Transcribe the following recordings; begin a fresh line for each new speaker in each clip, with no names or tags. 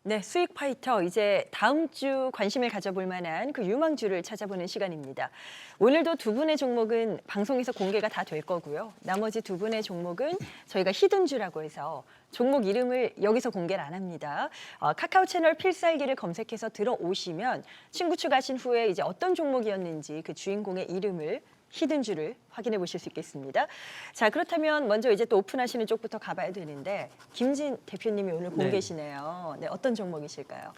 네, 수익 파이터 이제 다음 주 관심을 가져볼 만한 그 유망주를 찾아보는 시간입니다. 오늘도 두 분의 종목은 방송에서 공개가 다 될 거고요. 나머지 두 분의 종목은 저희가 히든주라고 해서 종목 이름을 여기서 공개를 안 합니다. 카카오 채널 필살기를 검색해서 들어오시면 친구 추가하신 후에 이제 어떤 종목이었는지 그 주인공의 이름을 히든주를 확인해 보실 수 있겠습니다. 자, 그렇다면 먼저 이제 또 오픈하시는 쪽부터 가봐야 되는데 김진 대표님이 오늘 공개시네요. 네, 어떤 종목이실까요?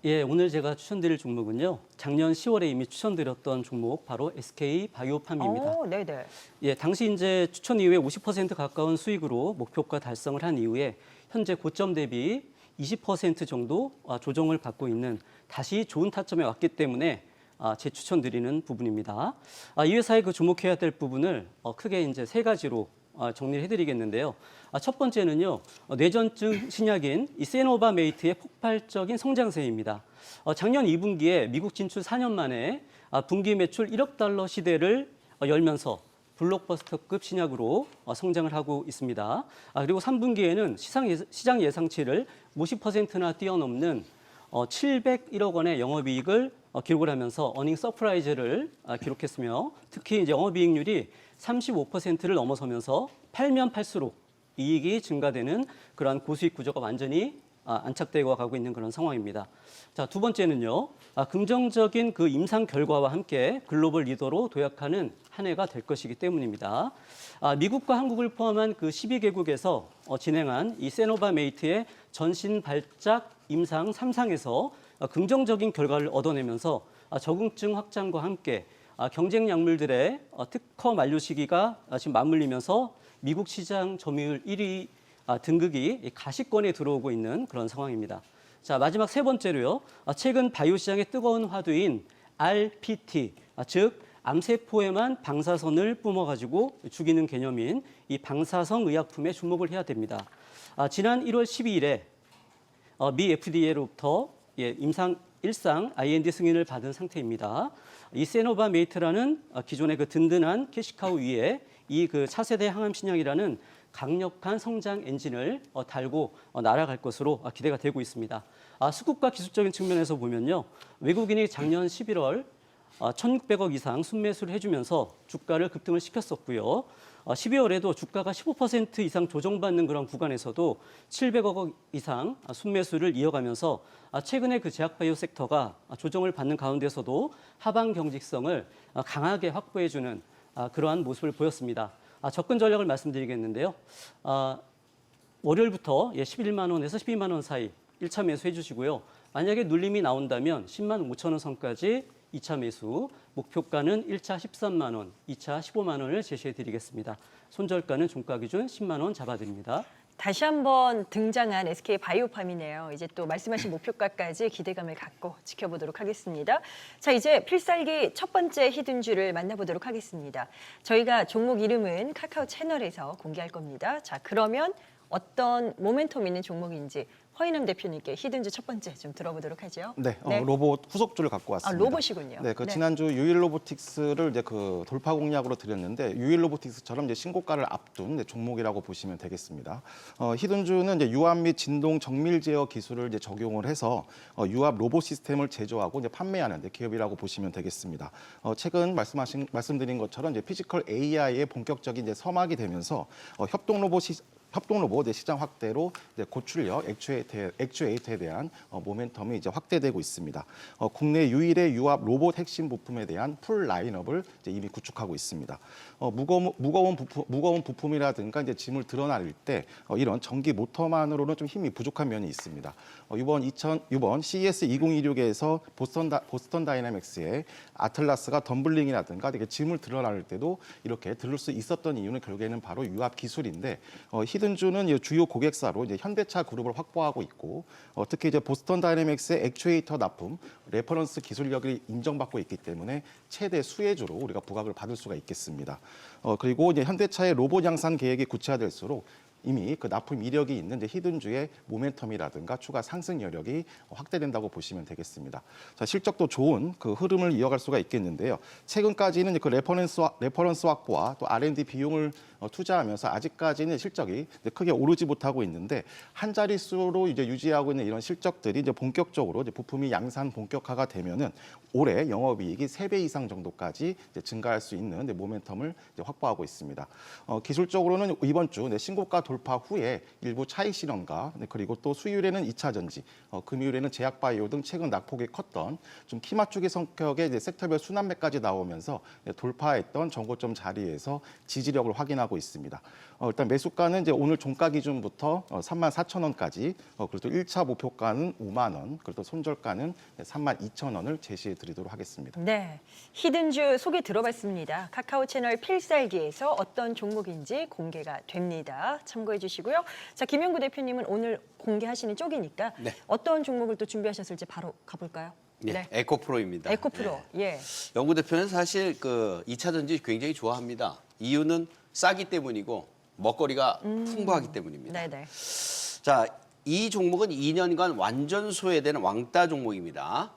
예, 오늘 제가 추천드릴 종목은요. 작년 10월에 이미 추천드렸던 종목 바로 SK 바이오팜입니다.
네네.
예, 당시 이제 추천 이후에 50% 가까운 수익으로 목표가 달성을 한 이후에 현재 고점 대비 20% 정도 조정을 받고 있는 다시 좋은 타점에 왔기 때문에 제 추천드리는 부분입니다. 이 회사에 그 주목해야 될 부분을 크게 이제 세 가지로 정리를 해드리겠는데요. 첫 번째는요, 뇌전증 신약인 이 세노바메이트의 폭발적인 성장세입니다. 작년 2분기에 미국 진출 4년 만에 분기 매출 1억 달러 시대를 열면서 블록버스터급 신약으로 성장을 하고 있습니다. 그리고 3분기에는 시장 예상치를 50%나 뛰어넘는 701억 원의 영업이익을 기록을 하면서 어닝 서프라이즈를 기록했으며 특히 이제 영업이익률이 35%를 넘어서면서 팔면 팔수록 이익이 증가되는 그러한 고수익 구조가 완전히 안착되어 가고 있는 그런 상황입니다. 자, 두 번째는요. 긍정적인 그 임상 결과와 함께 글로벌 리더로 도약하는 한 해가 될 것이기 때문입니다. 미국과 한국을 포함한 그 12개국에서 진행한 이 세노바메이트의 전신 발작 임상 3상에서 긍정적인 결과를 얻어내면서 적응증 확장과 함께 경쟁 약물들의 특허 만료 시기가 지금 맞물리면서 미국 시장 점유율 1위 등극이 가시권에 들어오고 있는 그런 상황입니다. 자, 마지막 세 번째로요. 최근 바이오 시장의 뜨거운 화두인 RPT, 즉 암세포에만 방사선을 뿜어가지고 죽이는 개념인 이 방사성 의약품에 주목을 해야 됩니다. 지난 1월 12일에 미 FDA로부터 임상 1상 IND 승인을 받은 상태입니다. 이 세노바메이트라는 기존의 그 든든한 캐시카우 위에 이 그 차세대 항암 신약이라는 강력한 성장 엔진을 달고 날아갈 것으로 기대가 되고 있습니다. 수급과 기술적인 측면에서 보면요. 외국인이 작년 11월 1,600억 이상 순매수를 해주면서 주가를 급등을 시켰었고요. 12월에도 주가가 15% 이상 조정받는 그런 구간에서도 700억 이상 순매수를 이어가면서 최근에 그 제약바이오 섹터가 조정을 받는 가운데서도 하방 경직성을 강하게 확보해주는 그러한 모습을 보였습니다. 접근 전략을 말씀드리겠는데요. 월요일부터 11만 원에서 12만 원 사이 1차 매수해 주시고요. 만약에 눌림이 나온다면 10만 5천 원 선까지 2차 매수, 목표가는 1차 13만 원, 2차 15만 원을 제시해 드리겠습니다. 손절가는 종가 기준 10만 원 잡아드립니다.
다시 한번 등장한 SK 바이오팜이네요. 이제 또 말씀하신 목표가까지 기대감을 갖고 지켜보도록 하겠습니다. 자, 이제 필살기 첫 번째 히든주를 만나보도록 하겠습니다. 저희가 종목 이름은 카카오 채널에서 공개할 겁니다. 자, 그러면 어떤 모멘텀 있는 종목인지 허인남 대표님께 히든주 첫 번째 좀 들어보도록 하죠.
네, 로봇 후속주를 갖고 왔습니다.
로봇이군요.
네, 그
네.
지난주 유일 로보틱스를 이제 그 돌파 공략으로 드렸는데 유일 로보틱스처럼 이제 신고가를 앞둔 이제 종목이라고 보시면 되겠습니다. 히든주는 이제 유압 및 진동 정밀 제어 기술을 이제 적용을 해서 유압 로봇 시스템을 제조하고 이제 판매하는 기업이라고 보시면 되겠습니다. 최근 말씀드린 것처럼 이제 피지컬 AI의 본격적인 이제 서막이 되면서 협동 로봇 시장 확대로 이제 고출력 액추에이터에 대한 모멘텀이 이제 확대되고 있습니다. 국내 유일의 유압 로봇 핵심 부품에 대한 풀 라인업을 이제 이미 구축하고 있습니다. 무거운 부품이라든가 이제 짐을 드러날 때 이런 전기 모터만으로는 좀 힘이 부족한 면이 있습니다. 이번 CES 2026에서 보스턴 다이내믹스의 아틀라스가 덤블링이라든가 되게 짐을 드러날 때도 이렇게 들을 수 있었던 이유는 결국에는 바로 유압 기술인데 히든주는 주요 고객사로 이제 현대차 그룹을 확보하고 있고 특히 이제 보스턴 다이내믹스의 액추에이터 납품 레퍼런스 기술력이 인정받고 있기 때문에 최대 수혜주로 우리가 부각을 받을 수가 있겠습니다. 그리고 이제 현대차의 로봇 양산 계획이 구체화될수록 이미 그 납품 이력이 있는 이제 히든주의 모멘텀이라든가 추가 상승 여력이 확대된다고 보시면 되겠습니다. 자, 실적도 좋은 그 흐름을 이어갈 수가 있겠는데요. 최근까지는 그 레퍼런스 확보와 또 R&D 비용을 투자하면서 아직까지는 실적이 크게 오르지 못하고 있는데 한 자릿수로 이제 유지하고 있는 이런 실적들이 이제 본격적으로 이제 부품이 양산 본격화가 되면은 올해 영업이익이 3배 이상 정도까지 이제 증가할 수 있는 모멘텀을 이제 확보하고 있습니다. 기술적으로는 이번 주 신고가 돌파 후에 일부 차익 실현과 그리고 또 수율에는 2차 전지, 금융율에는 제약바이오 등 최근 낙폭이 컸던 좀 키맞추기 성격의 이제 섹터별 순환매까지 나오면서 돌파했던 정고점 자리에서 지지력을 확인하고 있습니다. 일단 매수가는 이제 오늘 종가 기준부터 34,000원까지, 그리고 또 1차 목표가는 5만 원, 그리고 또 손절가는 32,000원을 제시해 드리도록 하겠습니다.
네, 히든주 소개 들어봤습니다. 카카오 채널 필살기에서 어떤 종목인지 공개가 됩니다. 참고해 주시고요. 자, 김영구 대표님은 오늘 공개하시는 쪽이니까
네.
어떤 종목을 또 준비하셨을지 바로 가볼까요?
네, 에코프로입니다.
에코프로. 예.
영구 대표는 사실 그 2차 전지 굉장히 좋아합니다. 이유는 싸기 때문이고 먹거리가 풍부하기 때문입니다.
네네.
자, 이 종목은 2년간 완전 소외된 왕따 종목입니다.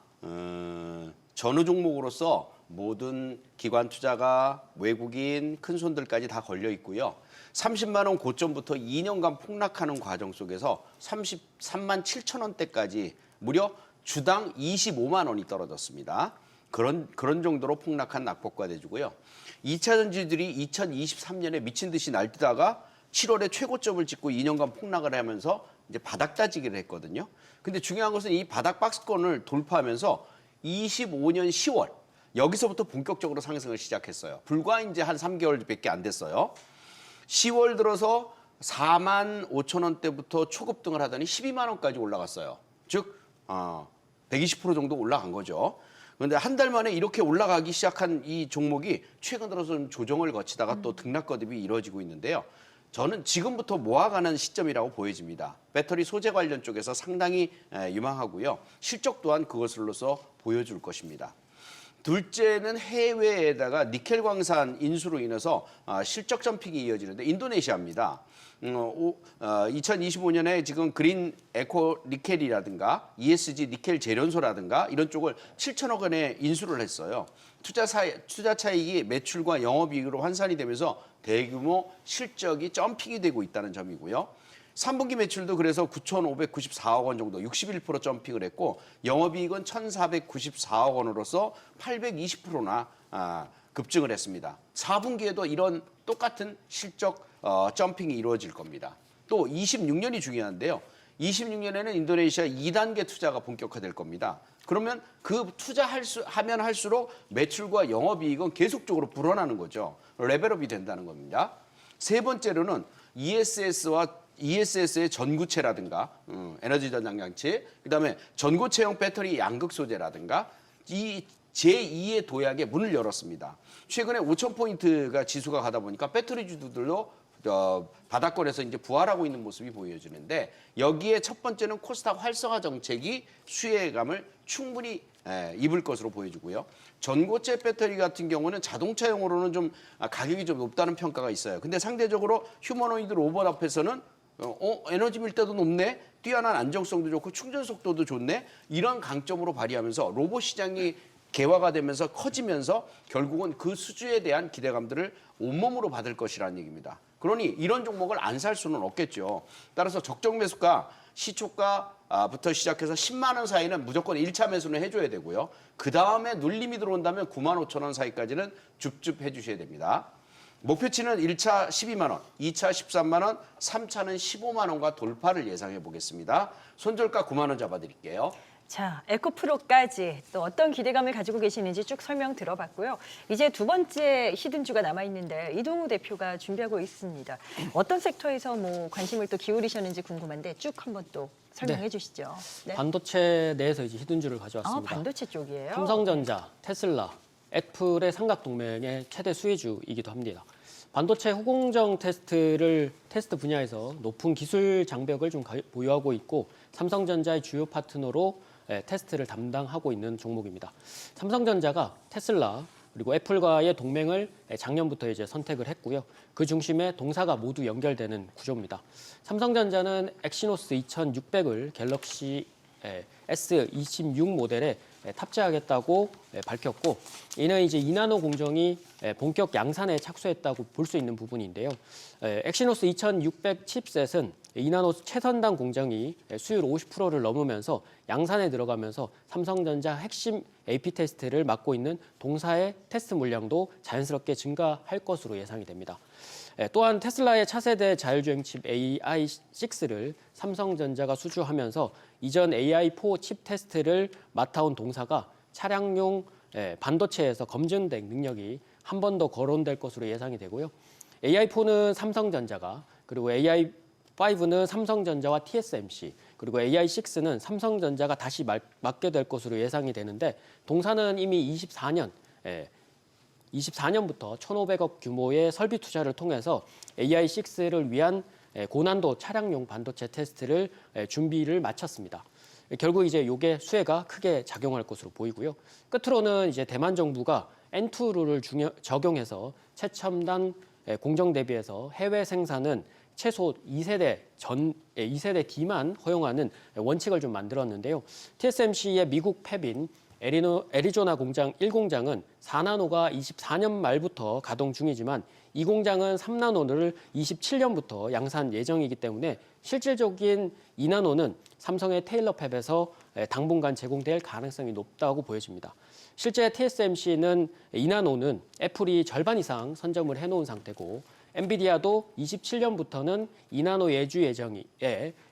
전후 종목으로서 모든 기관 투자가 외국인 큰 손들까지 다 걸려 있고요. 30만 원 고점부터 2년간 폭락하는 과정 속에서 33만 7천 원대까지 무려 주당 25만 원이 떨어졌습니다. 그런 정도로 폭락한 낙폭과대주고요. 2차 전지들이 2023년에 미친 듯이 날뛰다가 7월에 최고점을 찍고 2년간 폭락을 하면서 이제 바닥 따지기를 했거든요. 근데 중요한 것은 이 바닥 박스권을 돌파하면서 25년 10월 여기서부터 본격적으로 상승을 시작했어요. 불과 이제 한 3개월밖에 안 됐어요. 10월 들어서 4만 5천 원대부터 초급등을 하더니 12만 원까지 올라갔어요. 즉 120% 정도 올라간 거죠. 그런데 한 달 만에 이렇게 올라가기 시작한 이 종목이 최근 들어서 좀 조정을 거치다가 또 등락 거듭이 이루어지고 있는데요. 저는 지금부터 모아가는 시점이라고 보여집니다. 배터리 소재 관련 쪽에서 상당히 유망하고요. 실적 또한 그것으로서 보여줄 것입니다. 둘째는 해외에다가 니켈 광산 인수로 인해서 실적 점픽이 이어지는데 인도네시아입니다. 2025년에 지금 그린 에코 니켈이라든가 ESG 니켈 재련소라든가 이런 쪽을 7천억 원에 인수를 했어요. 투자 차익이 매출과 영업이익으로 환산이 되면서 대규모 실적이 점픽이 되고 있다는 점이고요. 3분기 매출도 그래서 9,594억 원 정도 61% 점픽을 했고 영업이익은 1,494억 원으로서 820%나 급증을 했습니다. 4분기에도 이런 똑같은 실적 점핑이 이루어질 겁니다. 또 26년이 중요한데요. 26년에는 인도네시아 2단계 투자가 본격화될 겁니다. 그러면 그 하면 할수록 매출과 영업이익은 계속적으로 불어나는 거죠. 레벨업이 된다는 겁니다. 세 번째로는 ESS의 전구체라든가 에너지 전장 장치, 그다음에 전고체형 배터리 양극 소재라든가 이 제2의 도약에 문을 열었습니다. 최근에 5,000포인트가 지수가 가다 보니까 배터리 주들도 바닥권에서 이제 부활하고 있는 모습이 보여지는데 여기에 첫 번째는 코스닥 활성화 정책이 수혜감을 충분히 입을 것으로 보여지고요. 전고체 배터리 같은 경우는 자동차용으로는 좀 가격이 좀 높다는 평가가 있어요. 근데 상대적으로 휴머노이드 로봇 앞에서는 에너지 밀도도 높네, 뛰어난 안정성도 좋고 충전 속도도 좋네, 이런 강점으로 발휘하면서 로봇 시장이 개화가 되면서 커지면서 결국은 그 수주에 대한 기대감들을 온몸으로 받을 것이라는 얘기입니다. 그러니 이런 종목을 안 살 수는 없겠죠. 따라서 적정 매수가 시초가부터 시작해서 10만 원 사이는 무조건 1차 매수는 해줘야 되고요. 그 다음에 눌림이 들어온다면 9만 5천 원 사이까지는 줍줍 해주셔야 됩니다. 목표치는 1차 12만 원, 2차 13만 원, 3차는 15만 원과 돌파를 예상해 보겠습니다. 손절가 9만 원 잡아드릴게요.
자, 에코프로까지 또 어떤 기대감을 가지고 계시는지 쭉 설명 들어봤고요. 이제 두 번째 히든주가 남아있는데 이동우 대표가 준비하고 있습니다. 어떤 섹터에서 뭐 관심을 또 기울이셨는지 궁금한데 쭉 한번 또 설명해 주시죠. 네.
반도체 내에서 이제 히든주를 가져왔습니다.
반도체 쪽이에요?
삼성전자, 테슬라, 애플의 삼각 동맹의 최대 수혜주이기도 합니다. 반도체 후공정 테스트 분야에서 높은 기술 장벽을 좀 보유하고 있고 삼성전자의 주요 파트너로 테스트를 담당하고 있는 종목입니다. 삼성전자가 테슬라, 그리고 애플과의 동맹을 작년부터 이제 선택을 했고요. 그 중심에 동사가 모두 연결되는 구조입니다. 삼성전자는 엑시노스 2600을 갤럭시 S26 모델에 탑재하겠다고 밝혔고, 이는 이제 2나노 공정이 본격 양산에 착수했다고 볼 수 있는 부분인데요. 엑시노스 2600 칩셋은 2나노 최선단 공정이 수율 50%를 넘으면서 양산에 들어가면서 삼성전자 핵심 AP 테스트를 맡고 있는 동사의 테스트 물량도 자연스럽게 증가할 것으로 예상이 됩니다. 또한 테슬라의 차세대 자율주행 칩 AI6를 삼성전자가 수주하면서 이전 AI4 칩 테스트를 맡아온 동사가 차량용 반도체에서 검증된 능력이 한 번 더 거론될 것으로 예상이 되고요. AI4는 삼성전자가, 그리고 AI5는 삼성전자와 TSMC, 그리고 AI6는 삼성전자가 다시 맡게 될 것으로 예상이 되는데, 동사는 이미 24년부터 1,500억 규모의 설비 투자를 통해서 AI6를 위한 고난도 차량용 반도체 테스트를 준비를 마쳤습니다. 결국 이제 이게 수혜가 크게 작용할 것으로 보이고요. 끝으로는 이제 대만 정부가 N2 룰을 적용해서 최첨단 공정 대비해서 해외 생산은 최소 2세대 D만 허용하는 원칙을 좀 만들었는데요. TSMC의 미국 팹인 애리조나 공장 1공장은 4나노가 24년 말부터 가동 중이지만 이 공장은 3나노를 27년부터 양산 예정이기 때문에 실질적인 2나노는 삼성의 테일러 팹에서 당분간 제공될 가능성이 높다고 보여집니다. 실제 TSMC는 2나노는 애플이 절반 이상 선점을 해놓은 상태고, 엔비디아도 27년부터는 2나노 예주 예정에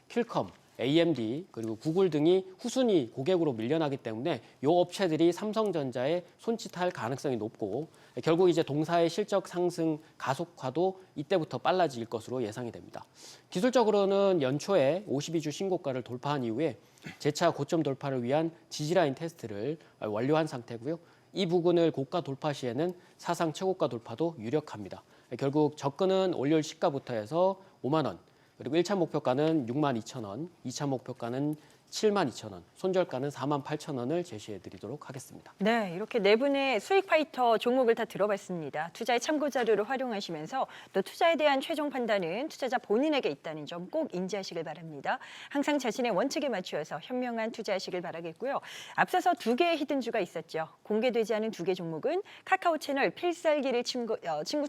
퀄컴, AMD 그리고 구글 등이 후순위 고객으로 밀려나기 때문에 이 업체들이 삼성전자에 손짓할 가능성이 높고, 결국 이제 동사의 실적 상승 가속화도 이때부터 빨라질 것으로 예상이 됩니다. 기술적으로는 연초에 52주 신고가를 돌파한 이후에 재차 고점 돌파를 위한 지지라인 테스트를 완료한 상태고요. 이 부근을 고가 돌파 시에는 사상 최고가 돌파도 유력합니다. 결국 접근은 월요일 시가부터 해서 5만 원, 그리고 1차 목표가는 6만 2천 원, 2차 목표가는 7만 2천 원, 손절가는 4만 8천 원을 제시해드리도록 하겠습니다.
네, 이렇게 네 분의 수익 파이터 종목을 다 들어봤습니다. 투자의 참고 자료로 활용하시면서 또 투자에 대한 최종 판단은 투자자 본인에게 있다는 점 꼭 인지하시길 바랍니다. 항상 자신의 원칙에 맞추어서 현명한 투자하시길 바라겠고요. 앞서서 두 개의 히든주가 있었죠. 공개되지 않은 두 개 종목은 카카오 채널 필살기를 친구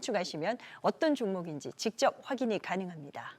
추가하시면 어떤 종목인지 직접 확인이 가능합니다.